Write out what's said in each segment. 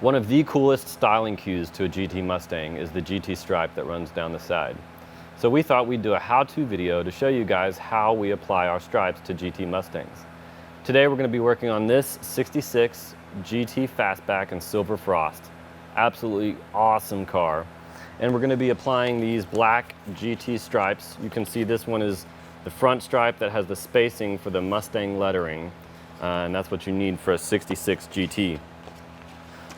One of the coolest styling cues to a GT Mustang is the GT stripe that runs down the side. So we thought we'd do a how-to video to show you guys how we apply our stripes to GT Mustangs. Today we're going to be working on this 66 GT Fastback in Silver Frost. Absolutely awesome car. And we're going to be applying these black GT stripes. You can see this one is the front stripe that has the spacing for the Mustang lettering. And that's what you need for a 66 GT.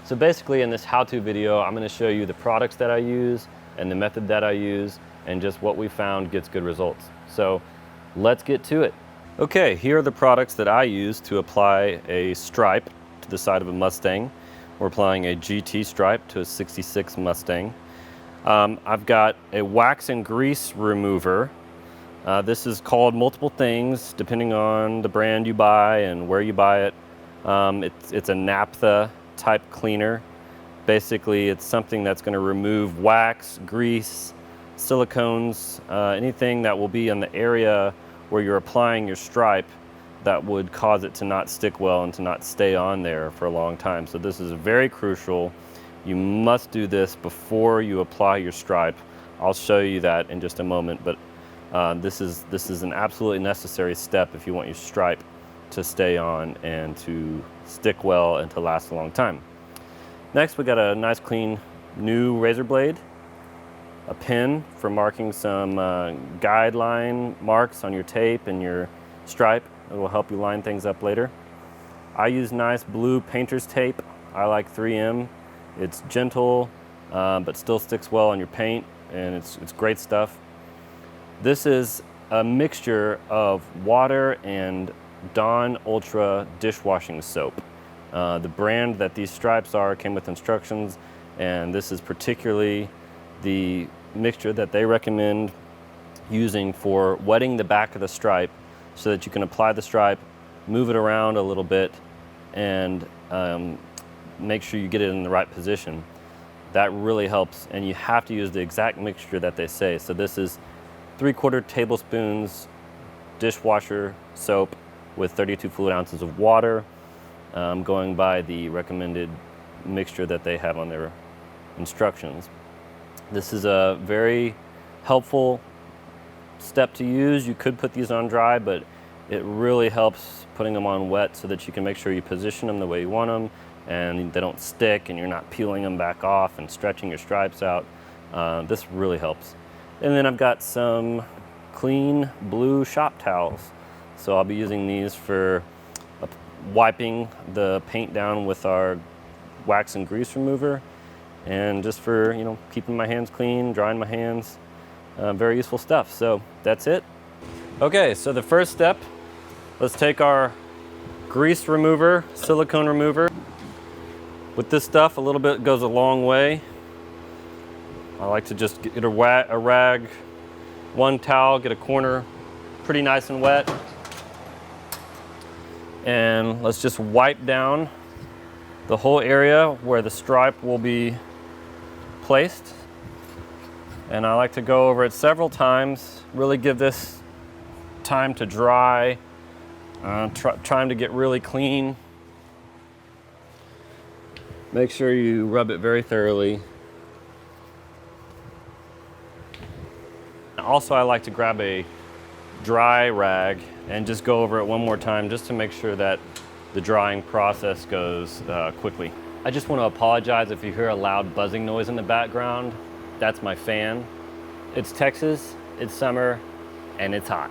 So basically in this how-to video, I'm going to show you the products that I use and the method that I use and just what we found gets good results. So let's get to it. Okay, here are the products that I use to apply a stripe to the side of a Mustang. We're applying a GT stripe to a 66 Mustang. I've got a wax and grease remover. This is called multiple things depending on the brand you buy and where you buy it. It's a naphtha type cleaner. Basically, it's something that's going to remove wax, grease, silicones, anything that will be in the area where you're applying your stripe that would cause it to not stick well and to not stay on there for a long time. So this is very crucial. You must do this before you apply your stripe. I'll show you that in just a moment, but this is an absolutely necessary step if you want your stripe to stay on and to stick well and to last a long time. Next, we got a nice clean new razor blade, a pen for marking some guideline marks on your tape and your stripe. It will help you line things up later. I use nice blue painter's tape. I like 3M. It's gentle, but still sticks well on your paint, and it's great stuff. This is a mixture of water and Dawn Ultra dishwashing soap. The brand that these stripes are came with instructions, and this is particularly the mixture that they recommend using for wetting the back of the stripe so that you can apply the stripe, move it around a little bit, and make sure you get it in the right position. That really helps, and you have to use the exact mixture that they say. So this is 3/4 tablespoons dishwasher soap with 32 fluid ounces of water, going by the recommended mixture that they have on their instructions. This is a very helpful step to use. You could put these on dry, but it really helps putting them on wet so that you can make sure you position them the way you want them and they don't stick and you're not peeling them back off and stretching your stripes out. This really helps. And then I've got some clean blue shop towels. So I'll be using these for wiping the paint down with our wax and grease remover, and just for, you know, keeping my hands clean, drying my hands. Very useful stuff. So that's it. Okay, so the first step, let's take our grease remover, silicone remover. With this stuff, a little bit goes a long way. I like to just get a rag, one towel, get a corner pretty nice and wet. And let's just wipe down the whole area where the stripe will be placed. And I like to go over it several times, really give this time to dry, trying to get really clean. Make sure you rub it very thoroughly. Also, I like to grab a dry rag and just go over it one more time just to make sure that the drying process goes quickly. I just want to apologize if you hear a loud buzzing noise in the background. That's my fan. It's Texas, it's summer, and it's hot.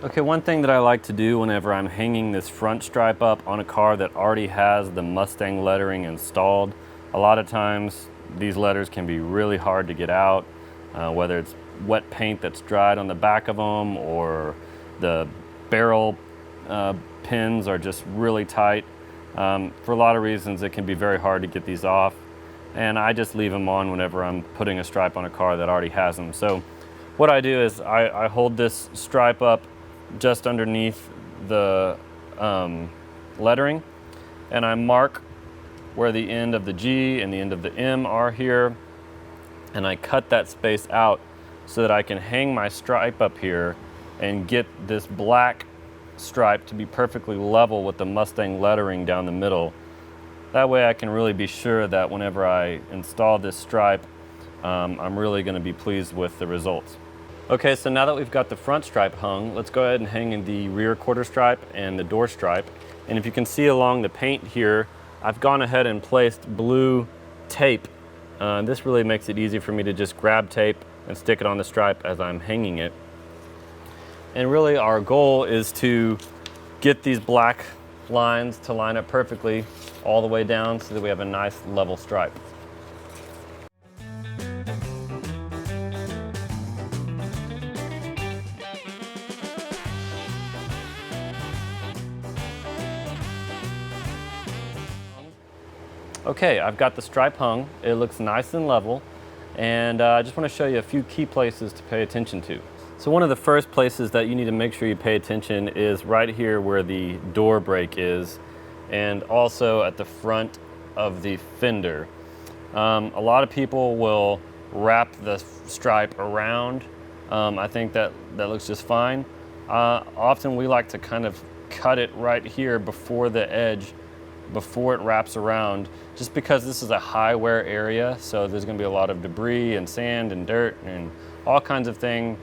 Okay, one thing that I like to do whenever I'm hanging this front stripe up on a car that already has the Mustang lettering installed, a lot of times these letters can be really hard to get out, whether it's wet paint that's dried on the back of them or the barrel pins are just really tight. For a lot of reasons, it can be very hard to get these off, and I just leave them on whenever I'm putting a stripe on a car that already has them. So what I do is I hold this stripe up just underneath the lettering, and I mark where the end of the G and the end of the M are here, and I cut that space out so that I can hang my stripe up here and get this black stripe to be perfectly level with the Mustang lettering down the middle. That way I can really be sure that whenever I install this stripe, I'm really going to be pleased with the results. Okay, so now that we've got the front stripe hung, let's go ahead and hang in the rear quarter stripe and the door stripe. And if you can see along the paint here, I've gone ahead and placed blue tape. This really makes it easy for me to just grab tape and stick it on the stripe as I'm hanging it. And really our goal is to get these black lines to line up perfectly all the way down so that we have a nice level stripe. Okay, I've got the stripe hung. It looks nice and level, and I just want to show you a few key places to pay attention to. So one of the first places that you need to make sure you pay attention is right here where the door brake is, and also at the front of the fender. A lot of people will wrap the stripe around. I think that looks just fine. Often we like to kind of cut it right here before the edge, before it wraps around, just because this is a high wear area, so there's going to be a lot of debris and sand and dirt and all kinds of things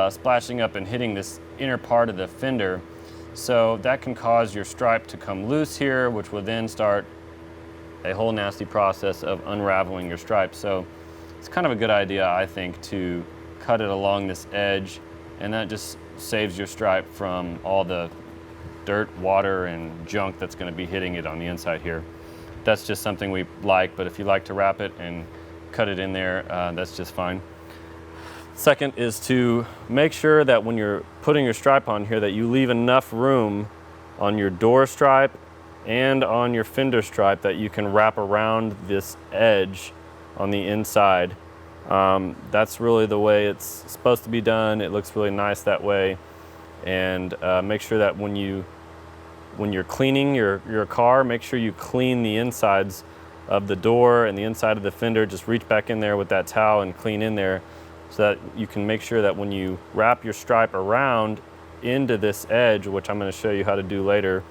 splashing up and hitting this inner part of the fender. So that can cause your stripe to come loose here, which will then start a whole nasty process of unraveling your stripe. So it's kind of a good idea, I think, to cut it along this edge, and that just saves your stripe from all the dirt, water, and junk that's going to be hitting it on the inside here. That's just something we like, but if you like to wrap it and cut it in there, that's just fine. Second is to make sure that when you're putting your stripe on here that you leave enough room on your door stripe and on your fender stripe that you can wrap around this edge on the inside. That's really the way it's supposed to be done. It looks really nice that way. And make sure that when you're cleaning your car, make sure you clean the insides of the door and the inside of the fender. Just reach back in there with that towel and clean in there, so that you can make sure that when you wrap your stripe around into this edge, which I'm going to show you how to do later,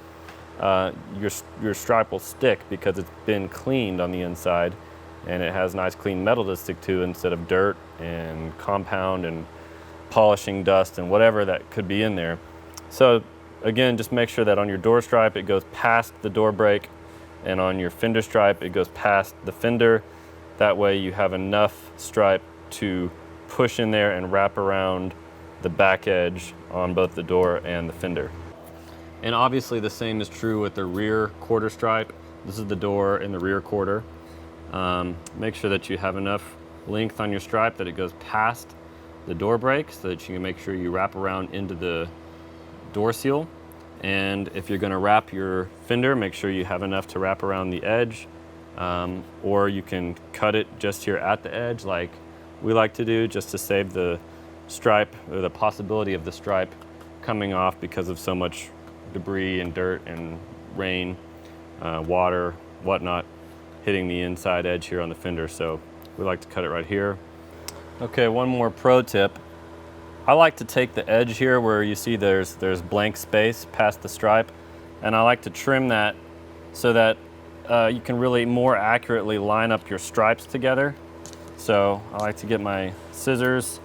your stripe will stick because it's been cleaned on the inside, and it has nice clean metal to stick to instead of dirt and compound and polishing dust and whatever that could be in there. So again, just make sure that on your door stripe it goes past the door brake, and on your fender stripe it goes past the fender. That way you have enough stripe to push in there and wrap around the back edge on both the door and the fender. And obviously the same is true with the rear quarter stripe. This is the door in the rear quarter. Make sure that you have enough length on your stripe that it goes past the door brake, so that you can make sure you wrap around into the door seal. And if you're going to wrap your fender, make sure you have enough to wrap around the edge, or you can cut it just here at the edge like we like to do, just to save the stripe, or the possibility of the stripe coming off because of so much debris and dirt and rain, water, whatnot, hitting the inside edge here on the fender. So we like to cut it right here. Okay, one more pro tip. I like to take the edge here where you see there's blank space past the stripe, and I like to trim that so that you can really more accurately line up your stripes together. So I like to get my scissors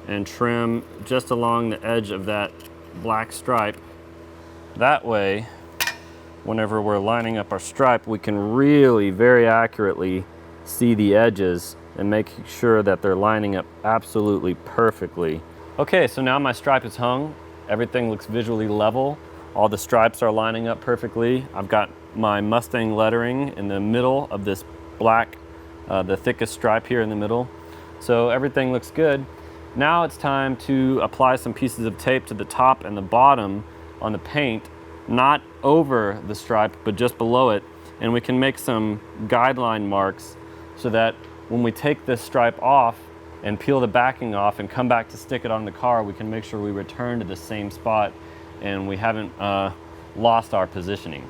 and trim just along the edge of that black stripe. That way, whenever we're lining up our stripe, we can really very accurately see the edges and make sure that they're lining up absolutely perfectly. Okay, so now my stripe is hung. Everything looks visually level. All the stripes are lining up perfectly. I've got my Mustang lettering in the middle of this black, the thickest stripe here in the middle. So everything looks good. Now it's time to apply some pieces of tape to the top and the bottom on the paint, not over the stripe, but just below it. And we can make some guideline marks so that when we take this stripe off and peel the backing off and come back to stick it on the car, we can make sure we return to the same spot and we haven't lost our positioning.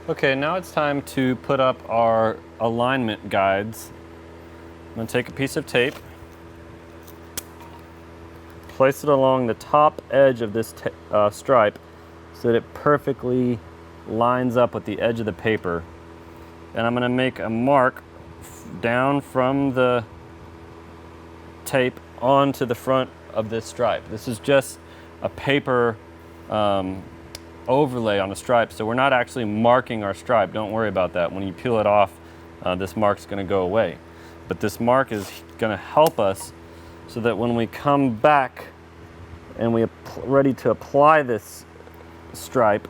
Okay, now it's time to put up our alignment guides. I'm going to take a piece of tape, place it along the top edge of this stripe so that it perfectly lines up with the edge of the paper. and I'm going to make a mark down from the tape onto the front of this stripe. This is just a paper overlay on the stripe, so we're not actually marking our stripe. Don't worry about that. When you peel it off, this mark's going to go away. But this mark is going to help us so that when we come back and we're ready to apply this stripe,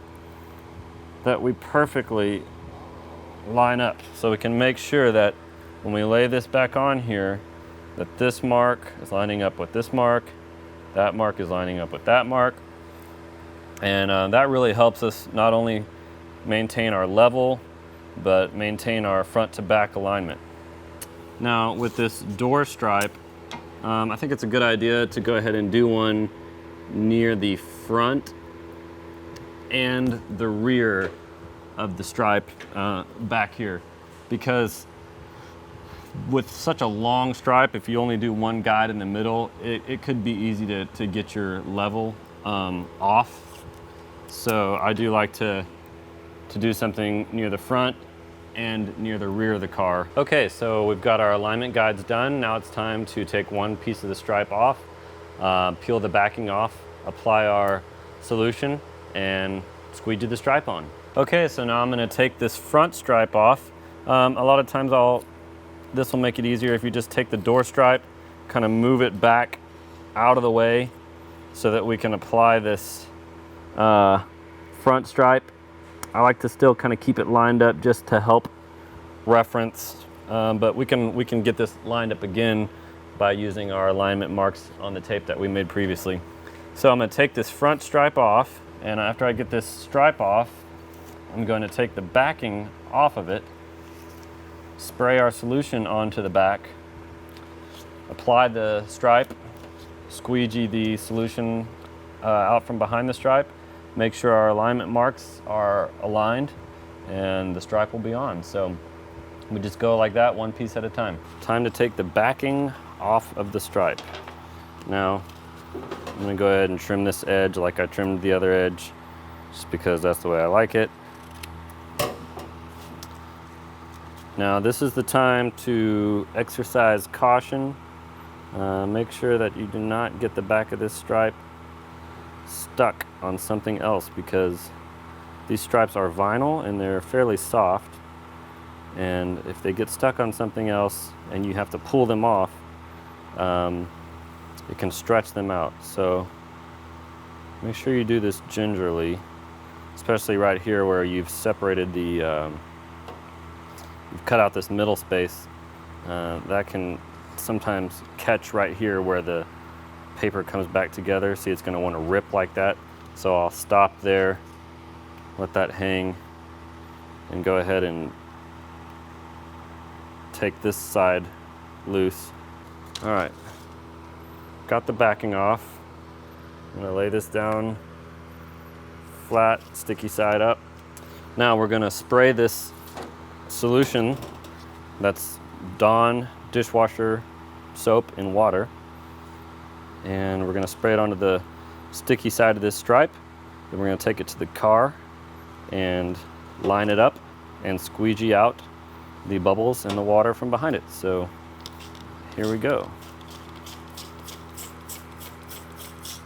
that we perfectly line up. So we can make sure that when we lay this back on here, that this mark is lining up with this mark, that mark is lining up with that mark. And that really helps us not only maintain our level, but maintain our front to back alignment. Now with this door stripe, I think it's a good idea to go ahead and do one near the front and the rear of the stripe back here, because with such a long stripe, if you only do one guide in the middle, it could be easy to get your level off. So I do like to do something near the front and near the rear of the car. Okay, so we've got our alignment guides done. Now it's time to take one piece of the stripe off, peel the backing off, apply our solution, and squeegee the stripe on. Okay, so now I'm gonna take this front stripe off. A lot of times this will make it easier if you just take the door stripe, kind of move it back out of the way so that we can apply this front stripe. I like to still kind of keep it lined up just to help reference, but we can get this lined up again by using our alignment marks on the tape that we made previously. So I'm going to take this front stripe off, and after I get this stripe off, I'm going to take the backing off of it, spray our solution onto the back, apply the stripe, squeegee the solution out from behind the stripe, make sure our alignment marks are aligned, and the stripe will be on. So we just go like that, one piece at a time. Time to take the backing off of the stripe. Now I'm gonna go ahead and trim this edge like I trimmed the other edge, just because that's the way I like it. Now this is the time to exercise caution. Make sure that you do not get the back of this stripe stuck on something else, because these stripes are vinyl and they're fairly soft, and if they get stuck on something else and you have to pull them off, it can stretch them out. So make sure you do this gingerly, especially right here where you've separated the you've cut out this middle space. That can sometimes catch right here where the paper comes back together. See, it's going to want to rip like that. So I'll stop there, let that hang, and go ahead and take this side loose. All right, got the backing off. I'm going to lay this down flat, sticky side up. Now we're going to spray this solution, that's Dawn dishwasher soap in water, and we're going to spray it onto the sticky side of this stripe. Then we're going to take it to the car and line it up and squeegee out the bubbles and the water from behind it. So here we go.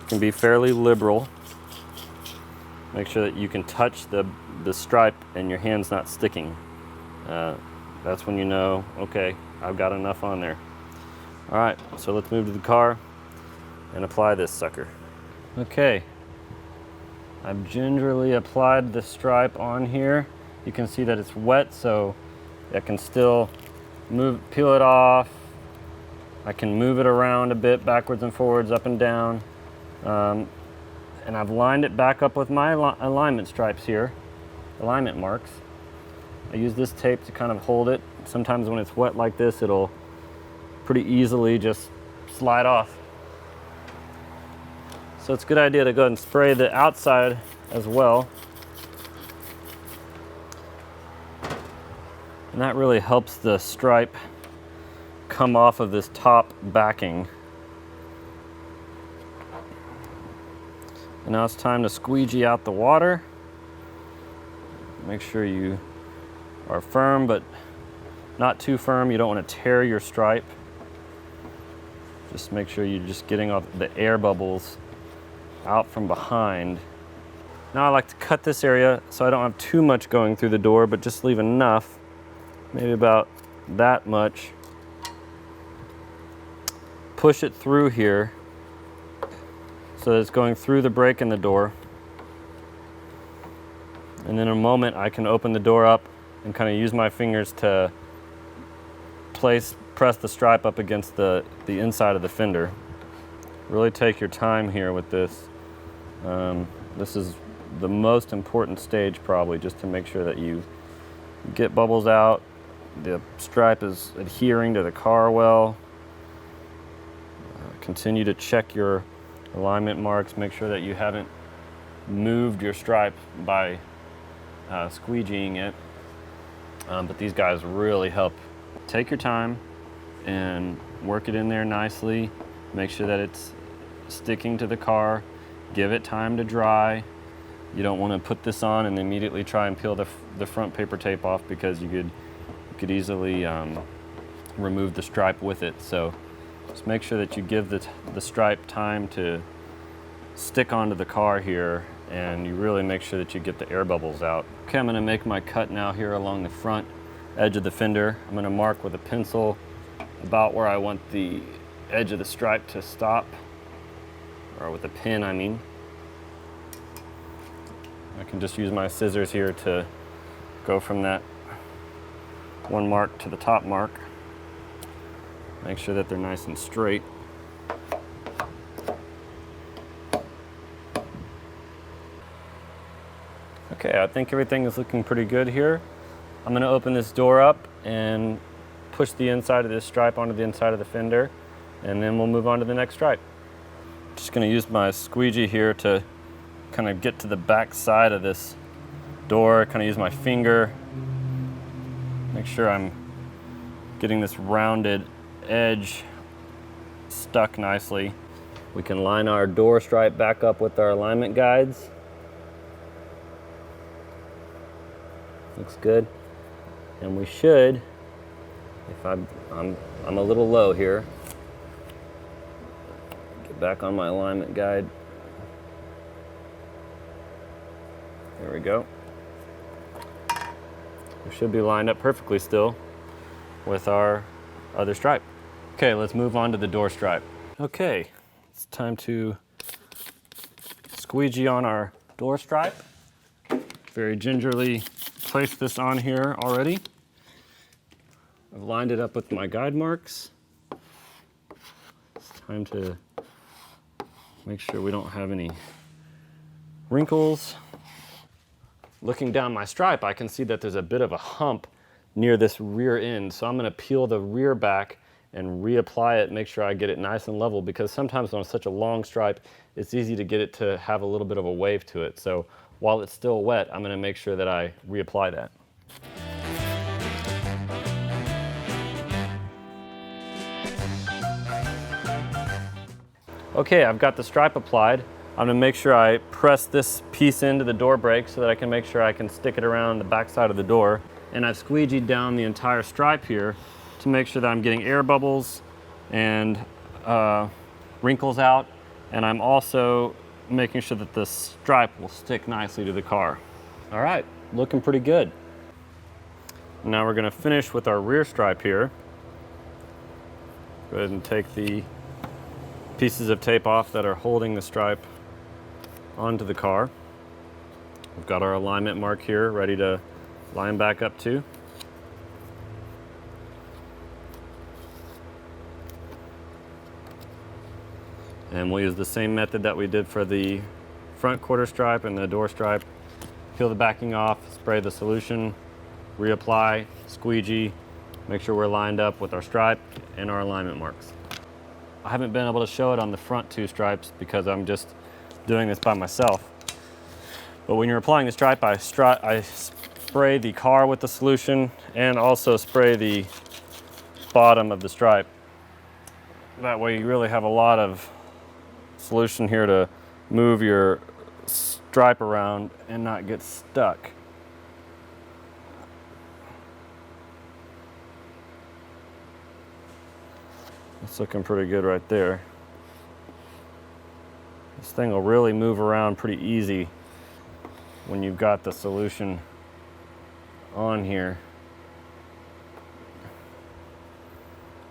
You can be fairly liberal. Make sure that you can touch the stripe and your hand's not sticking. That's when you know, okay, I've got enough on there. All right, so let's move to the car and apply this sucker. Okay, I've gingerly applied the stripe on here. You can see that it's wet, so I can still peel it off. I can move it around a bit, backwards and forwards, up and down. And I've lined it back up with my alignment stripes here, alignment marks. I use this tape to kind of hold it. Sometimes when it's wet like this, it'll pretty easily just slide off. So it's a good idea to go ahead and spray the outside as well. And that really helps the stripe come off of this top backing. And now it's time to squeegee out the water. Make sure you are firm, but not too firm. You don't want to tear your stripe. Just make sure you're just getting off the air bubbles out from behind. Now I like to cut this area so I don't have too much going through the door, but just leave enough, maybe about that much. Push it through here so that it's going through the break in the door. And in a moment I can open the door up and kind of use my fingers to press the stripe up against the inside of the fender. Really take your time here with this. This is the most important stage probably, just to make sure that you get bubbles out, the stripe is adhering to the car well. Continue to check your alignment marks, make sure that you haven't moved your stripe by squeegeeing it. But these guys really help. Take your time and work it in there nicely. Make sure that it's sticking to the car. Give it time to dry. You don't want to put this on and immediately try and peel the front paper tape off, because you could easily remove the stripe with it. So just make sure that you give the stripe time to stick onto the car here, and you really make sure that you get the air bubbles out. Okay, I'm going to make my cut now here along the front edge of the fender. I'm going to mark with a pencil about where I want the edge of the stripe to stop, or with a pin I mean. I can just use my scissors here to go from that one mark to the top mark. Make sure that they're nice and straight. Okay, I think everything is looking pretty good here. I'm going to open this door up and push the inside of this stripe onto the inside of the fender, and then we'll move on to the next stripe. Just going to use my squeegee here to kind of get to the back side of this door, kind of use my finger, make sure I'm getting this rounded edge stuck nicely. We can line our door stripe back up with our alignment guides. Looks good. And we should, if I'm a little low here, get back on my alignment guide. There we go. We should be lined up perfectly still with our other stripe. Okay, let's move on to the door stripe. Okay, it's time to squeegee on our door stripe. Very gingerly place this on here already. I've lined it up with my guide marks. It's time to make sure we don't have any wrinkles. Looking down my stripe, I can see that there's a bit of a hump near this rear end. So I'm going to peel the rear back and reapply it, make sure I get it nice and level, because sometimes on such a long stripe, it's easy to get it to have a little bit of a wave to it. So while it's still wet, I'm going to make sure that I reapply that. Okay, I've got the stripe applied. I'm going to make sure I press this piece into the door brake so that I can make sure I can stick it around the back side of the door. And I've squeegeed down the entire stripe here to make sure that I'm getting air bubbles and wrinkles out. And I'm also making sure that the stripe will stick nicely to the car. All right, looking pretty good. Now we're going to finish with our rear stripe here. Go ahead and take the pieces of tape off that are holding the stripe onto the car. We've got our alignment mark here ready to line back up to. And we'll use the same method that we did for the front quarter stripe and the door stripe. Peel the backing off, spray the solution, reapply, squeegee, make sure we're lined up with our stripe and our alignment marks. I haven't been able to show it on the front two stripes because I'm just doing this by myself. But when you're applying the stripe, I spray the car with the solution and also spray the bottom of the stripe. That way you really have a lot of solution here to move your stripe around and not get stuck. It's looking pretty good right there. This thing will really move around pretty easy when you've got the solution on here.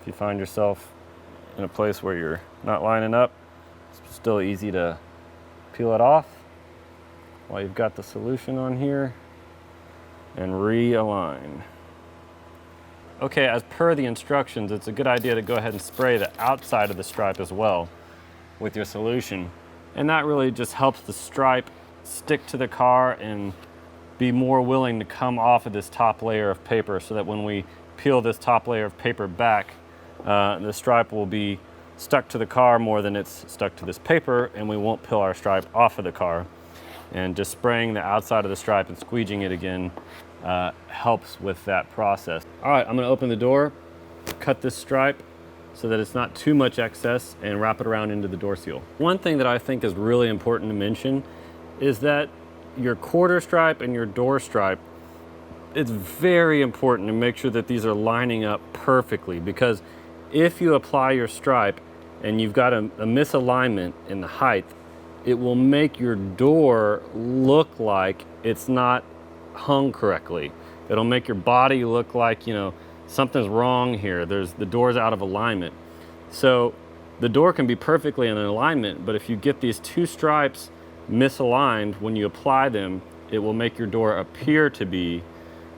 If you find yourself in a place where you're not lining up, it's still easy to peel it off while you've got the solution on here and realign. Okay, as per the instructions, it's a good idea to go ahead and spray the outside of the stripe as well with your solution. And that really just helps the stripe stick to the car and be more willing to come off of this top layer of paper, so that when we peel this top layer of paper back, the stripe will be stuck to the car more than it's stuck to this paper, and we won't peel our stripe off of the car. And just spraying the outside of the stripe and squeegeeing it again helps with that process. All right, I'm gonna open the door, cut this stripe so that it's not too much excess, and wrap it around into the door seal. One thing that I think is really important to mention is that your quarter stripe and your door stripe, it's very important to make sure that these are lining up perfectly, because if you apply your stripe and you've got a misalignment in the height, it will make your door look like it's not hung correctly. It'll make your body look like, you know, something's wrong here. The door's out of alignment. So the door can be perfectly in alignment, but if you get these two stripes misaligned, when you apply them, it will make your door appear to be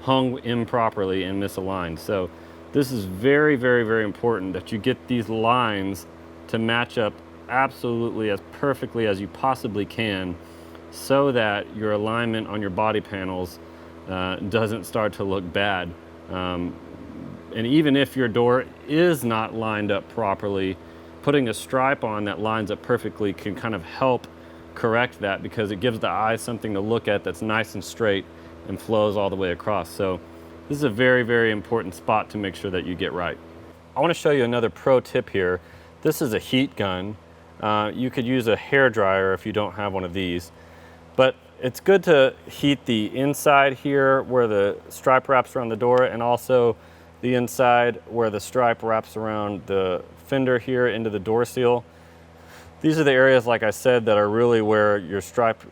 hung improperly and misaligned. So this is very, very, very important that you get these lines to match up absolutely as perfectly as you possibly can, so that your alignment on your body panels doesn't start to look bad. And even if your door is not lined up properly, putting a stripe on that lines up perfectly can kind of help correct that, because it gives the eye something to look at that's nice and straight and flows all the way across. So this is a very, very important spot to make sure that you get right. I want to show you another pro tip here. This is a heat gun. You could use a hair dryer if you don't have one of these, but it's good to heat the inside here where the stripe wraps around the door, and also the inside where the stripe wraps around the fender here into the door seal. These are the areas, like I said, that are really where your stripe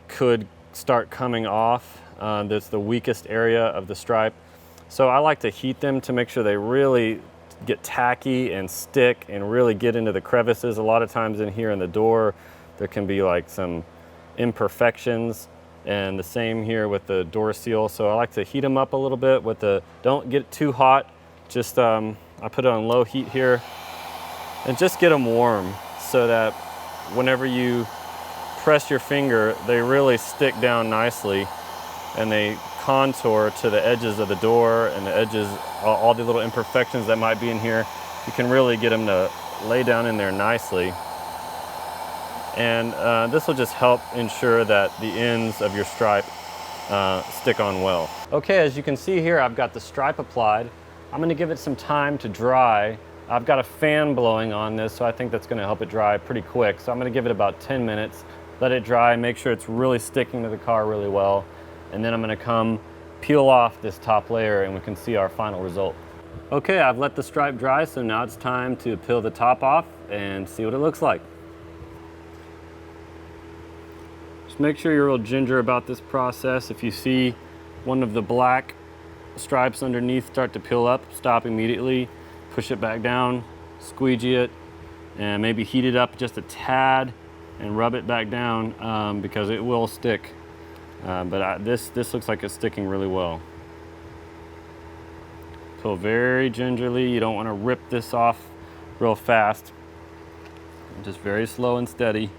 could start coming off. That's the weakest area of the stripe. So I like to heat them to make sure they really get tacky and stick and really get into the crevices. A lot of times in here in the door, there can be like some imperfections, and the same here with the door seal. So I like to heat them up a little bit with don't get too hot. Just, I put it on low heat here, and just get them warm so that whenever you press your finger, they really stick down nicely and they contour to the edges of the door and the edges, all the little imperfections that might be in here. You can really get them to lay down in there nicely. And this will just help ensure that the ends of your stripe stick on well. Okay, as you can see here, I've got the stripe applied. I'm gonna give it some time to dry. I've got a fan blowing on this, so I think that's gonna help it dry pretty quick. So I'm gonna give it about 10 minutes, let it dry, make sure it's really sticking to the car really well. And then I'm gonna come peel off this top layer and we can see our final result. Okay, I've let the stripe dry, so now it's time to peel the top off and see what it looks like. Just make sure you're real ginger about this process. If you see one of the black stripes underneath start to peel up, stop immediately, push it back down, squeegee it, and maybe heat it up just a tad and rub it back down because it will stick. This looks like it's sticking really well. Peel very gingerly. You don't want to rip this off real fast. Just very slow and steady.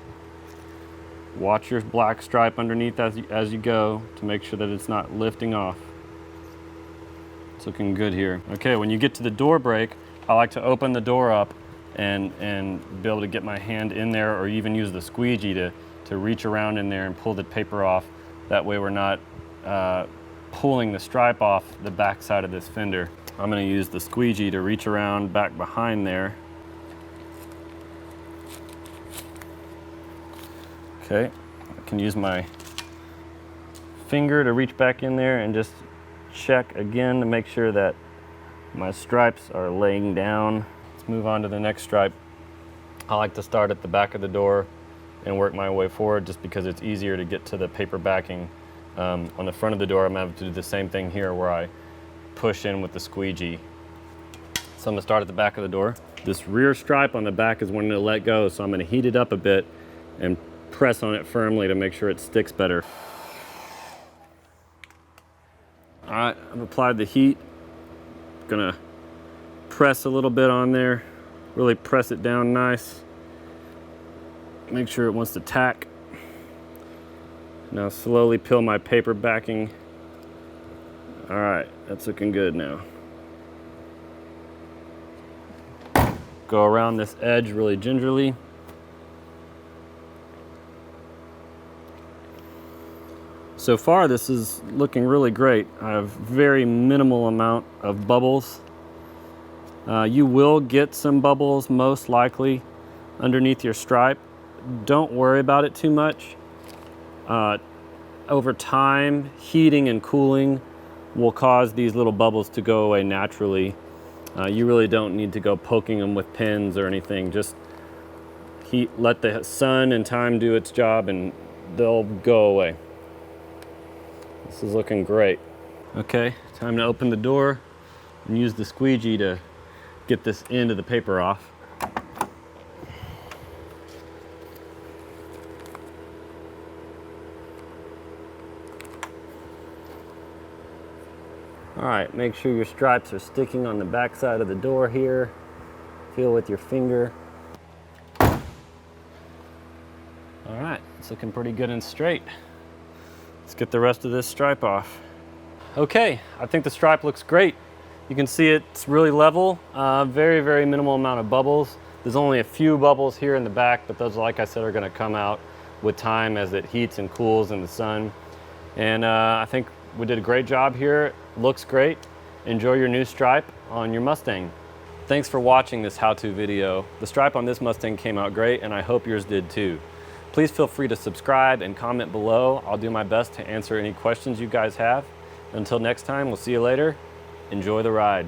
Watch your black stripe underneath as you go to make sure that it's not lifting off. It's looking good here. Okay, when you get to the door brake, I like to open the door up and be able to get my hand in there, or even use the squeegee to reach around in there and pull the paper off. That way we're not pulling the stripe off the back side of this fender. I'm gonna use the squeegee to reach around back behind there. Okay, I can use my finger to reach back in there and just check again to make sure that my stripes are laying down. It's move on to the next stripe. I like to start at the back of the door and work my way forward just because it's easier to get to the paper backing. On the front of the door, I'm gonna have to do the same thing here where I push in with the squeegee. So I'm gonna start at the back of the door. This rear stripe on the back is wanting to let go, so I'm gonna heat it up a bit and press on it firmly to make sure it sticks better. All right, I've applied the heat. Gonna press a little bit on there, really press it down nice. Make sure it wants to tack. Now slowly peel my paper backing. All right, that's looking good now. Go around this edge really gingerly. So far, this is looking really great. I have very minimal amount of bubbles. You will get some bubbles most likely underneath your stripe. Don't worry about it too much. Over time, heating and cooling will cause these little bubbles to go away naturally. You really don't need to go poking them with pins or anything. Just let the sun and time do its job and they'll go away. This is looking great. Okay, time to open the door and use the squeegee to get this end of the paper off. All right, make sure your stripes are sticking on the back side of the door here. Feel with your finger. All right, it's looking pretty good and straight. Let's get the rest of this stripe off. Okay, I think the stripe looks great. You can see it's really level, very, very minimal amount of bubbles. There's only a few bubbles here in the back, but those, like I said, are gonna come out with time as it heats and cools in the sun. And I think we did a great job here. Looks great. Enjoy your new stripe on your Mustang. Thanks for watching this how-to video. The stripe on this Mustang came out great, and I hope yours did too. Please feel free to subscribe and comment below. I'll do my best to answer any questions you guys have. Until next time, we'll see you later. Enjoy the ride.